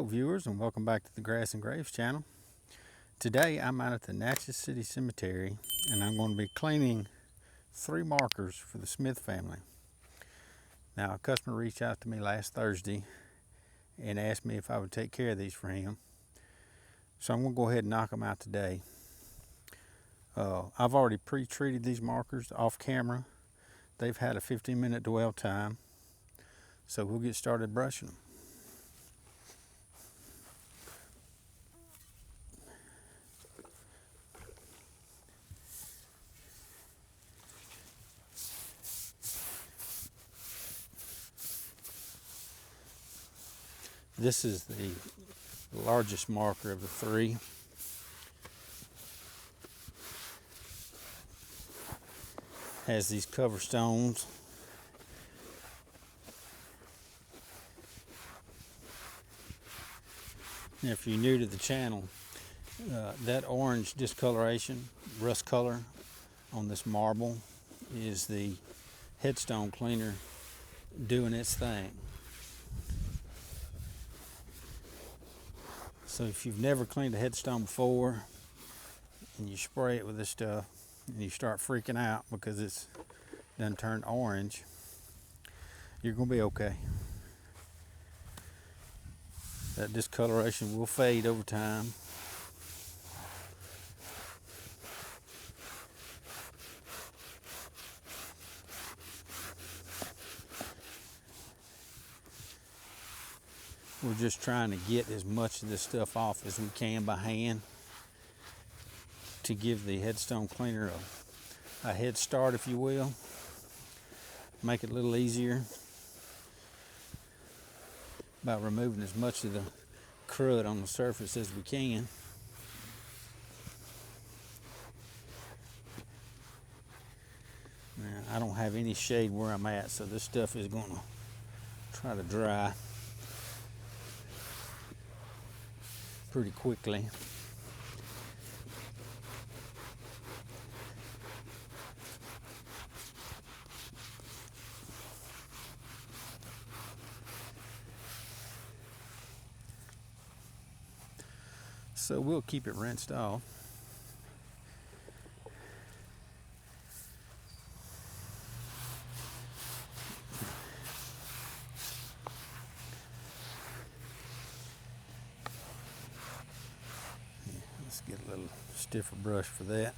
viewers, and welcome back to the Grass and Graves channel. Today I'm out at the Natchez City Cemetery and I'm going to be cleaning 3 markers for the Smith family. Now, a customer reached out to me last Thursday and asked me if I would take care of these for him. So I'm going to go ahead and knock them out today. I've already pre-treated these markers off camera. They've had a 15-minute dwell time. So we'll get started brushing them. This is the largest marker of the 3. Has these cover stones. And if you're new to the channel, that orange discoloration, rust color on this marble is the headstone cleaner doing its thing. So if you've never cleaned a headstone before and you spray it with this stuff and you start freaking out because it's done turned orange, you're going to be okay. That discoloration will fade over time. We're just trying to get as much of this stuff off as we can by hand to give the headstone cleaner a head start, if you will. Make it a little easier by removing as much of the crud on the surface as we can. Now, I don't have any shade where I'm at, so this stuff is going to try to dry pretty quickly. So we'll keep it rinsed off. Let's get a little stiffer brush for that.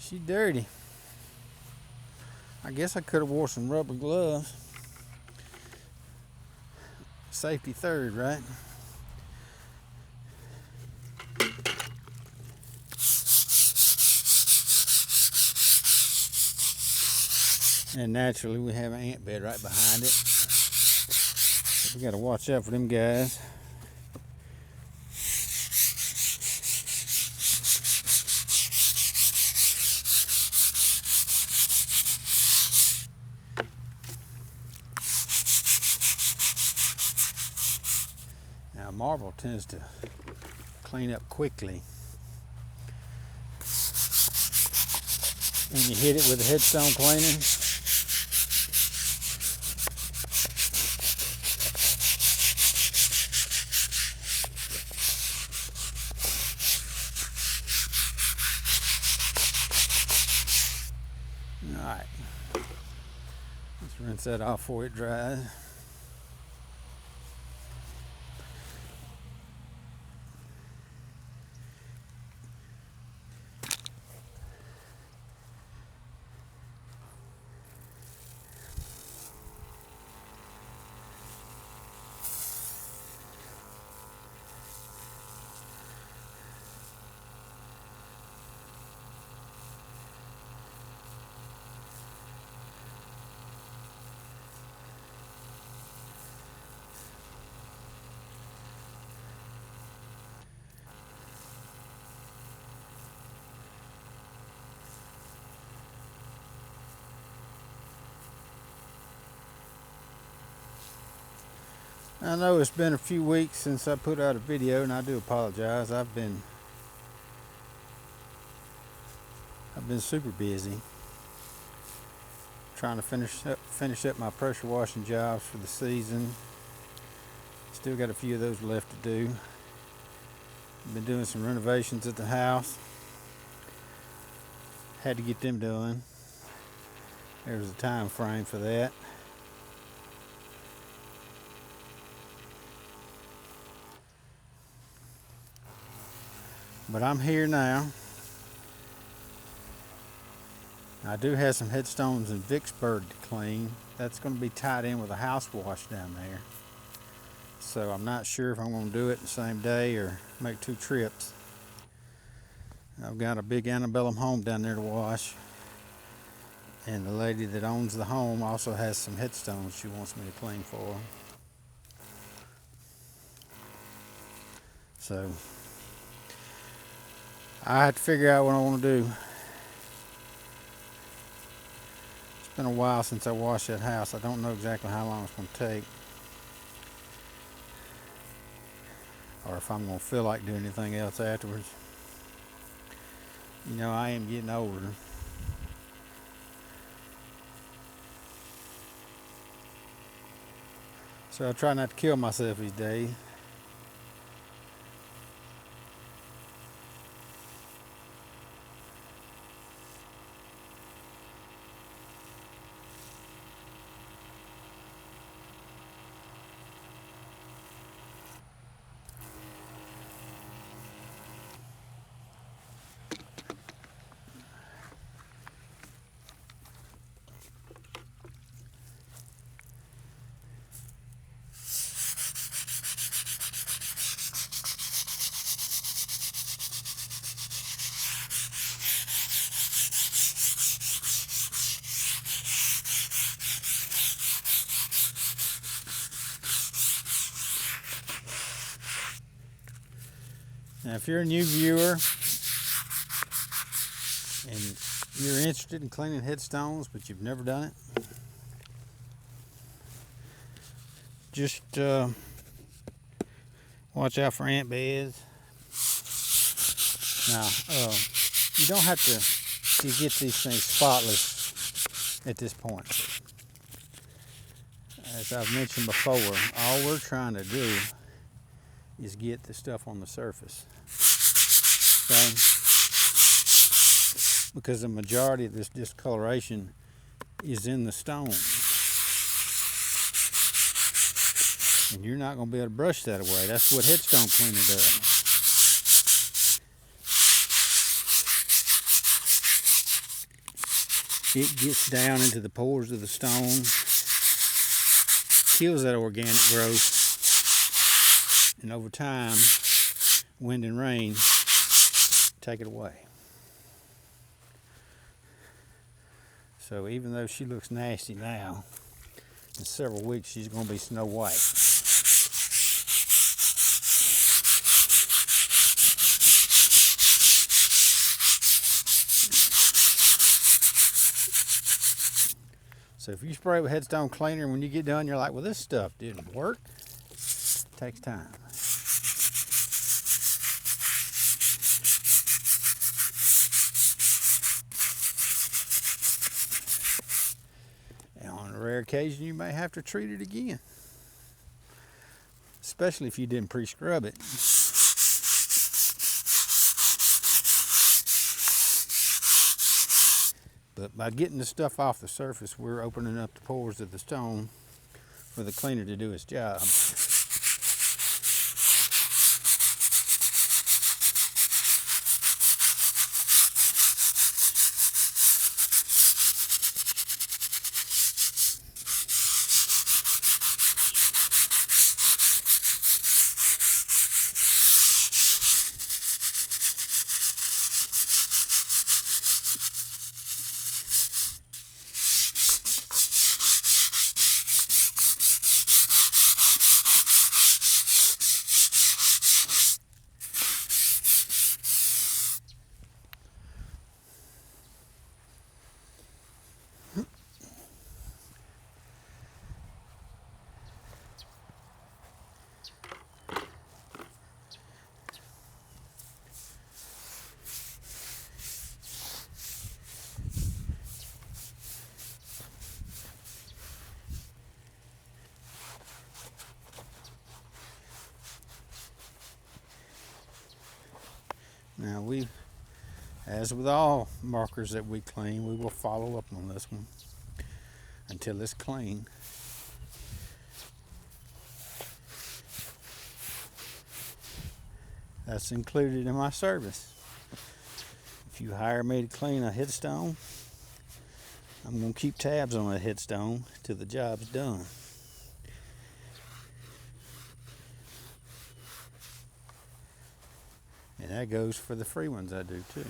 She's dirty. I guess I could have wore some rubber gloves. Safety third, right? And naturally we have an ant bed right behind it. We got to watch out for them guys. Now, marble tends to clean up quickly. When you hit it with a headstone cleaner, alright, let's rinse that off before it dries. I know it's been a few weeks since I put out a video, and I do apologize. I've been super busy trying to finish up my pressure washing jobs for the season. Still got a few of those left to do. Been doing some renovations at the house. Had to get them done. There was a time frame for that. But I'm here now. I do have some headstones in Vicksburg to clean. That's going to be tied in with a house wash down there. So I'm not sure if I'm going to do it the same day or make 2 trips. I've got a big antebellum home down there to wash. And the lady that owns the home also has some headstones she wants me to clean for her. So I have to figure out what I want to do. It's been a while since I washed that house. I don't know exactly how long it's going to take, or if I'm going to feel like doing anything else afterwards. You know, I am getting older. So I try not to kill myself these days. Now, if you're a new viewer and you're interested in cleaning headstones but you've never done it, just watch out for ant beds. Now, you don't have to get these things spotless at this point. As I've mentioned before, all we're trying to do is get the stuff on the surface. Okay? Because the majority of this discoloration is in the stone. And you're not going to be able to brush that away. That's what headstone cleaner does. It gets down into the pores of the stone, kills that organic growth, and over time, wind and rain take it away. So even though she looks nasty now, in several weeks she's going to be snow white. So if you spray with headstone cleaner and when you get done you're like, well, this stuff didn't work, it takes time. And on a rare occasion you may have to treat it again, especially if you didn't pre-scrub it. But by getting the stuff off the surface, we're opening up the pores of the stone for the cleaner to do its job. Now as with all markers that we clean, we will follow up on this one until it's clean. That's included in my service. If you hire me to clean a headstone, I'm going to keep tabs on that headstone till the job's done. And that goes for the free ones I do too.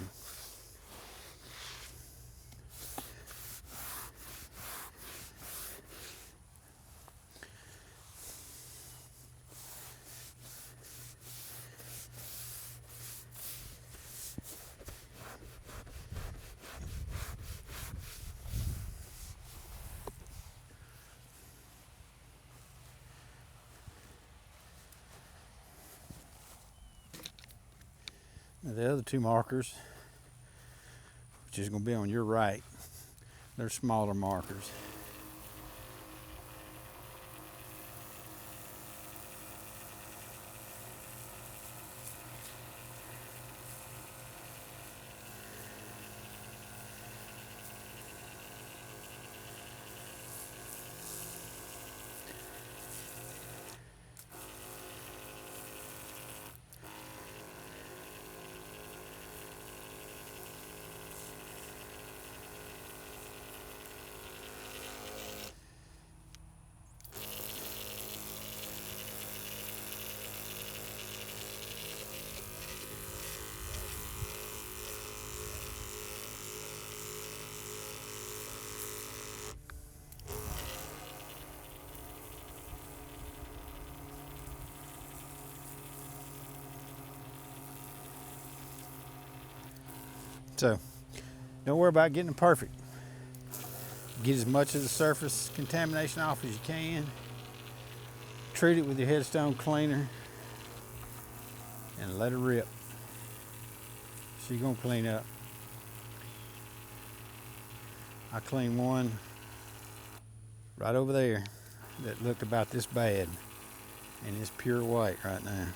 Now the other two markers, which is going to be on your right, they're smaller markers. So, don't worry about getting it perfect. Get as much of the surface contamination off as you can. Treat it with your headstone cleaner and let it rip. So you're gonna clean up. I cleaned one right over there that looked about this bad, and it's pure white right now.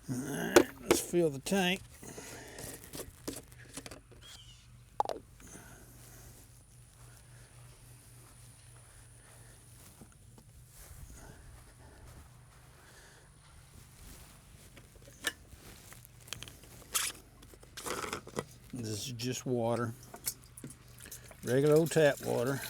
Alright, let's fill the tank. This is just water, regular old tap water.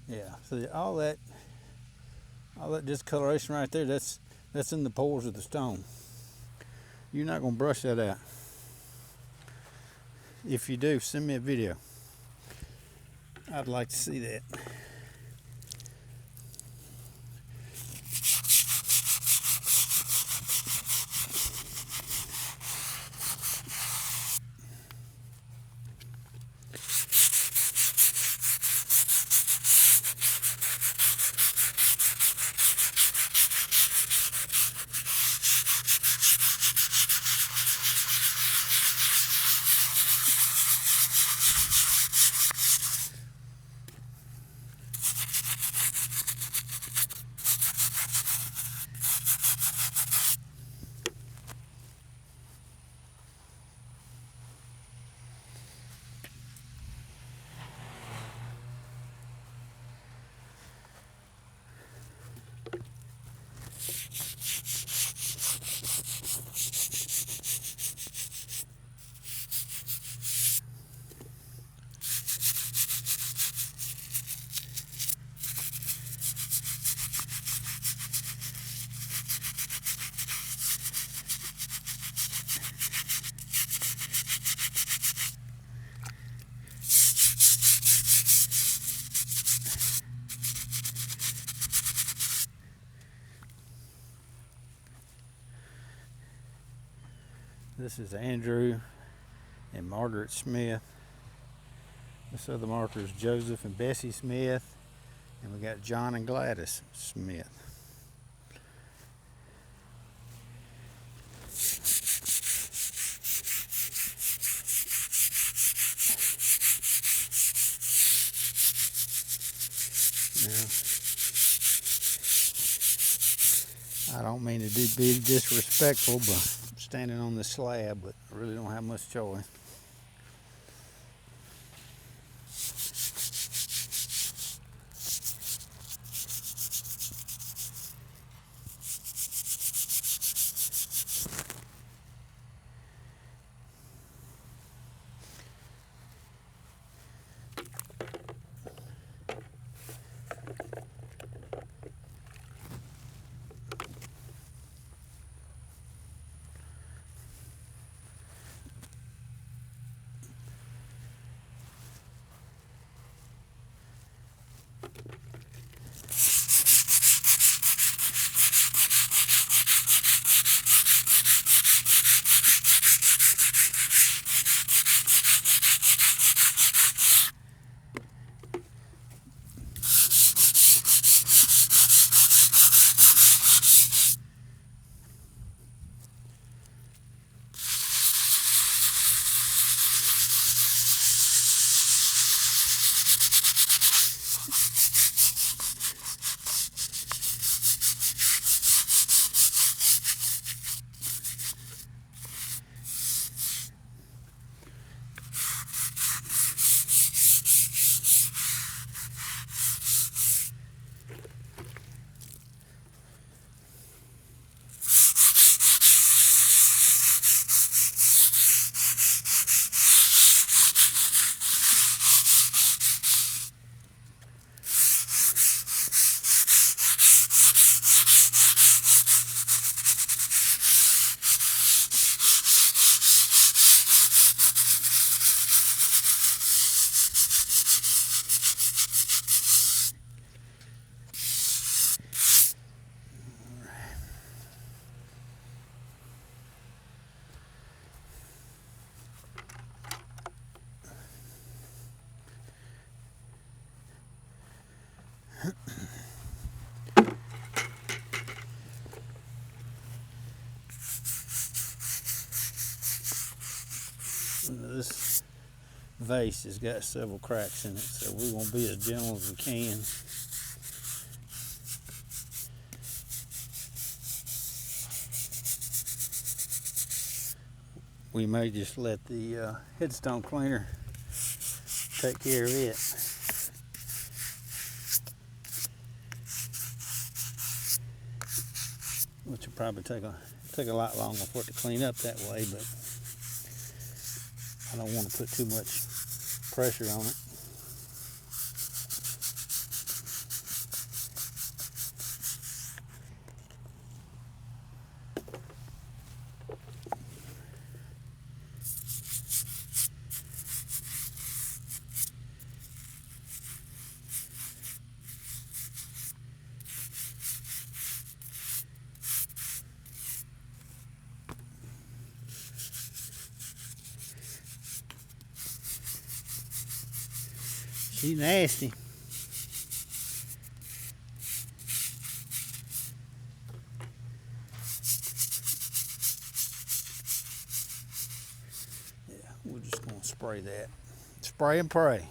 Yeah, so all that discoloration right there, that's in the pores of the stone. You're not gonna brush that out. If you do, send me a video. I'd like to see that. This is Andrew and Margaret Smith. This other marker is Joseph and Bessie Smith. And we got John and Gladys Smith. Now, I don't mean to be disrespectful, but I'm standing on the slab, but I really don't have much choice. This vase has got several cracks in it, so we want to be as gentle as we can. We may just let the headstone cleaner take care of it. Which will probably take a lot longer for it to clean up that way, but I don't want to put too much pressure on it. She's nasty. Yeah, we're just going to spray that. Spray and pray.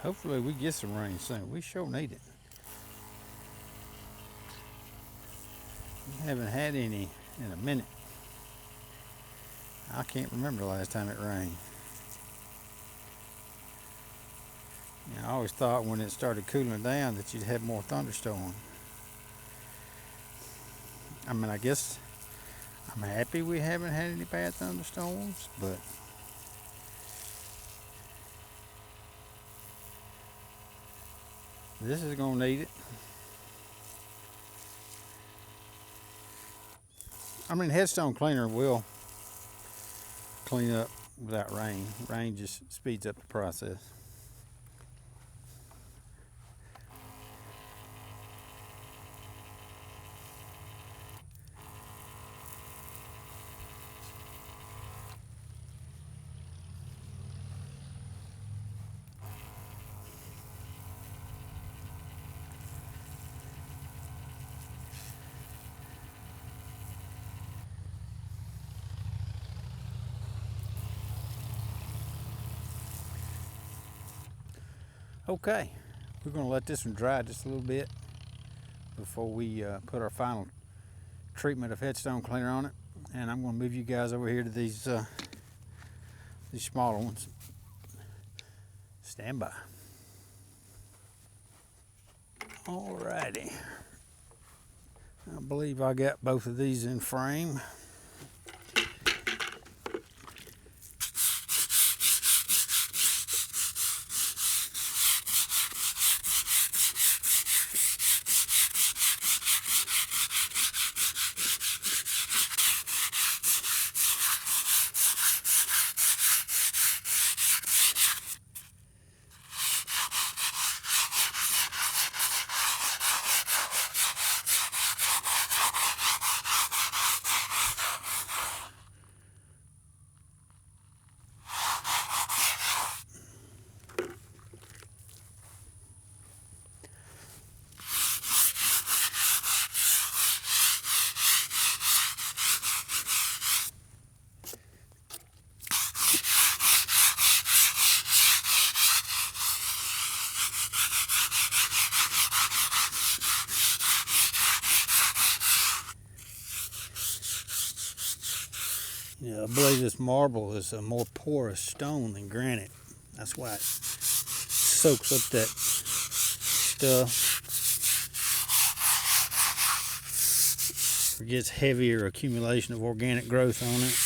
Hopefully we get some rain soon. We sure need it. We haven't had any in a minute. I can't remember the last time it rained. And I always thought when it started cooling down that you'd have more thunderstorms. I mean, I guess I'm happy we haven't had any bad thunderstorms, but this is gonna need it. I mean, Headstone cleaner will clean up without rain. Rain just speeds up the process. Okay, we're going to let this one dry just a little bit before we put our final treatment of Headstone cleaner on it. And I'm going to move you guys over here to these smaller ones. Stand by. Alrighty. I believe I got both of these in frame. Yeah, I believe this marble is a more porous stone than granite. That's why it soaks up that stuff. Or gets heavier accumulation of organic growth on it.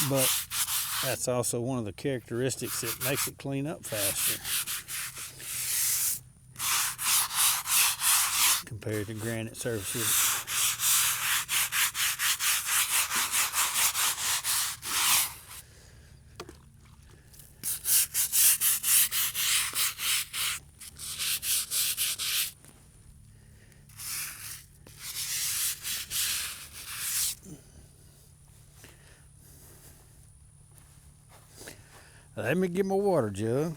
But that's also one of the characteristics that makes it clean up faster compared to granite surfaces. Let me get my water jug.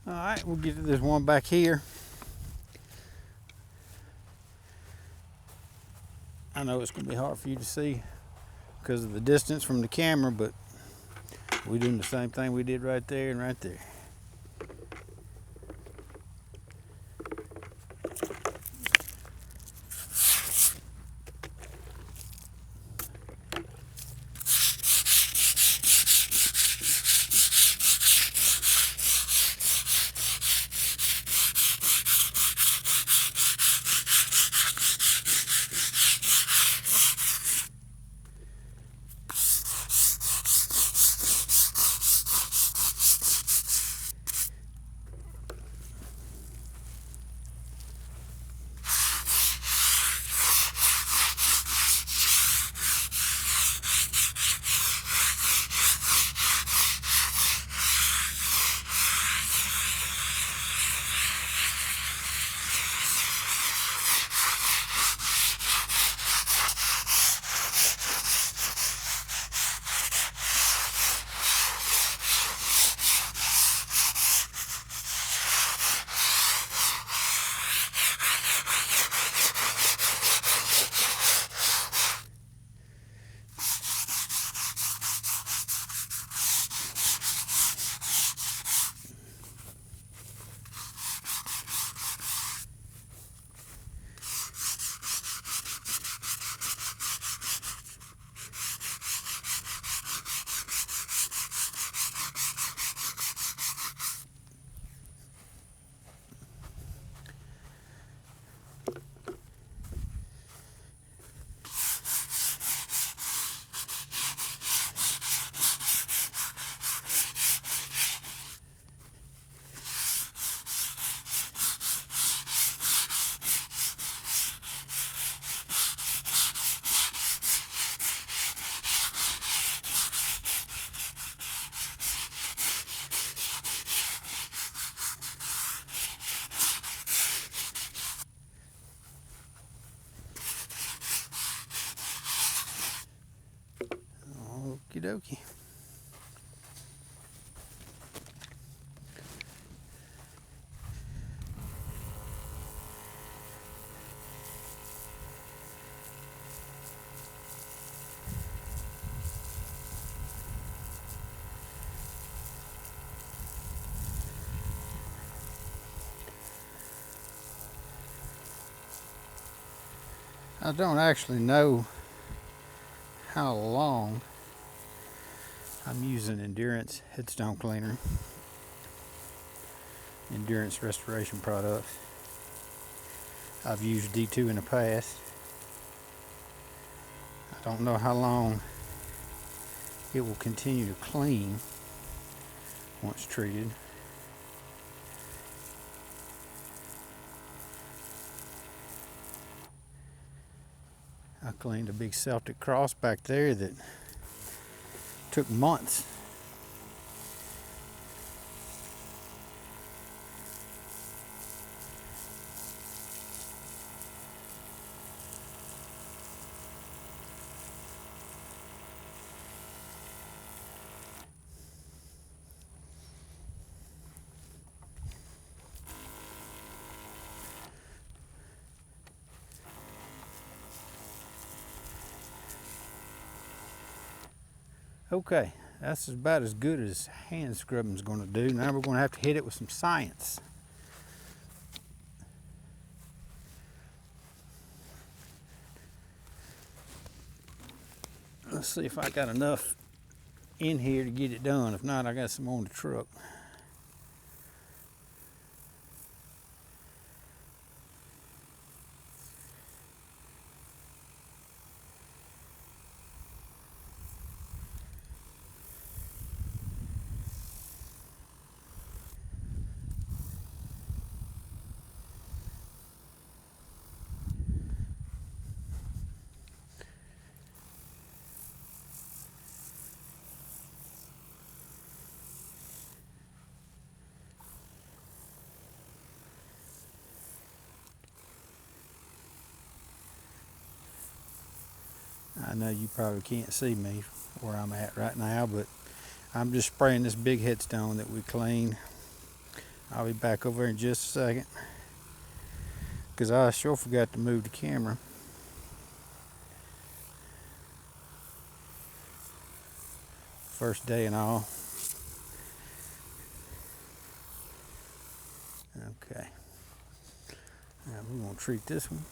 All right, we'll get to this one back here. I know it's going to be hard for you to see because of the distance from the camera, but we're doing the same thing we did right there and right there. Okie dokie. I don't actually know how long I'm using Endurance Headstone Cleaner, Endurance Restoration products. I've used D2 in the past. I don't know how long it will continue to clean once treated. I cleaned a big Celtic cross back there that took months. Okay, that's about as good as hand scrubbing is going to do. Now we're going to have to hit it with some science. Let's see if I got enough in here to get it done. If not, I got some on the truck. I know you probably can't see me where I'm at right now, but I'm just spraying this big headstone that we cleaned. I'll be back over in just a second because I sure forgot to move the camera. first day and all. Okay. Now we're going to treat this one.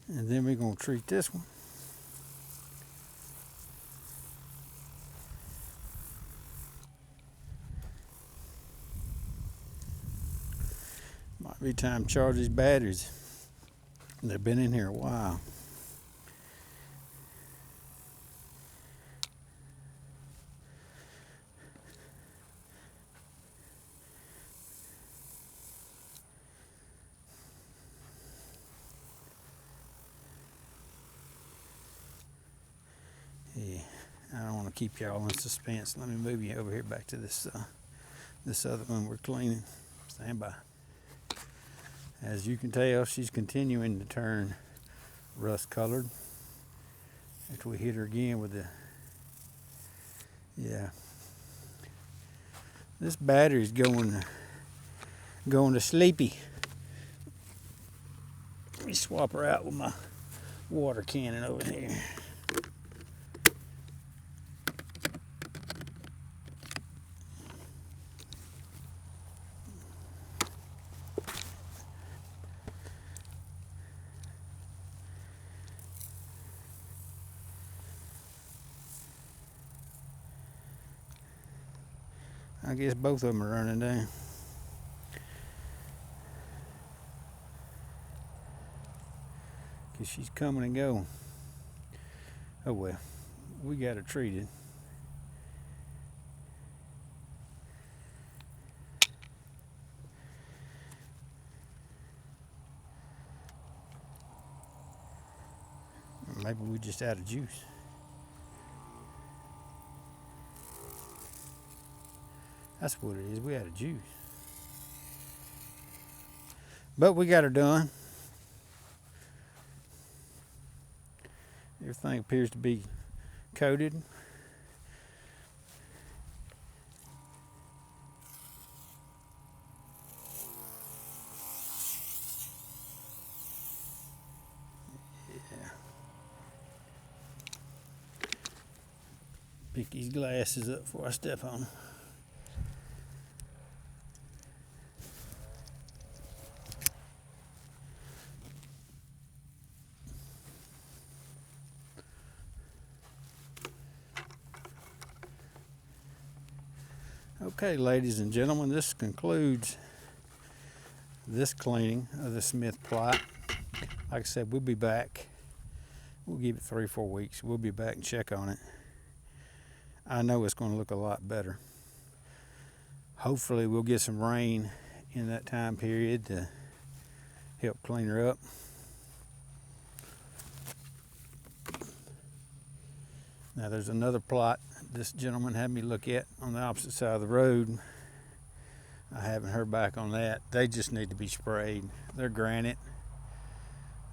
And then we're going to treat this one. Might be time to charge these batteries. They've been in here a while. Yeah, I don't want to keep y'all in suspense. Let me move you over here back to this this other one we're cleaning. Stand by. As you can tell, she's continuing to turn rust colored. After we hit her again with the, yeah. This battery's going to sleepy. Let me swap her out with my water cannon over here. I guess both of them are running down. Cause she's coming and going. Oh well, we got her treated. Maybe we just out of juice. That's what it is, we out of juice. But we got her done. Everything appears to be coated. Yeah. Pick these glasses up before I step on them. Okay, ladies and gentlemen, this concludes this cleaning of the Smith plot. Like I said, we'll be back. We'll give it 3 or 4 weeks. We'll be back and check on it. I know it's going to look a lot better. Hopefully we'll get some rain in that time period to help clean her up. Now there's another plot this gentleman had me look at on the opposite side of the road. I haven't heard back on that. They just need to be sprayed. They're granite,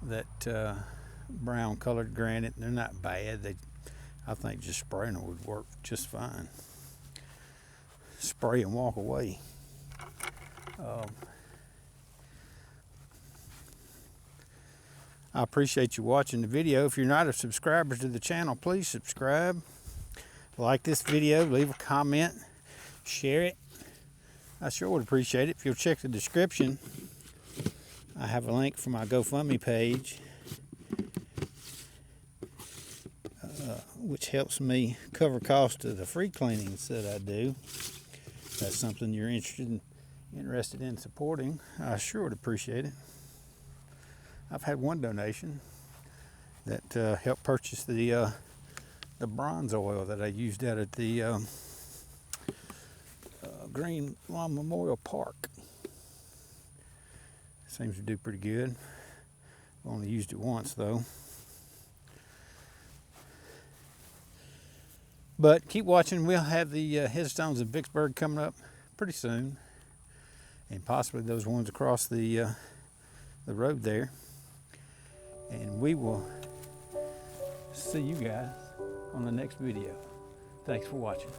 that brown colored granite. They're not bad. I think just spraying them would work just fine. Spray and walk away. I appreciate you watching the video. If you're not a subscriber to the channel, please subscribe. Like this video, leave a comment, share it. I sure would appreciate it. If you'll check the description, I have a link for my GoFundMe page, which helps me cover costs of the free cleanings that I do. If that's something you're interested in supporting, I sure would appreciate it. I've had one donation that helped purchase the bronze oil that I used out at the Green Lawn Memorial Park. Seems to do pretty good. I've only used it once though. But keep watching. We'll have the headstones in Vicksburg coming up pretty soon, and possibly those ones across the road there. And we will see you guys on the next video. Thanks for watching.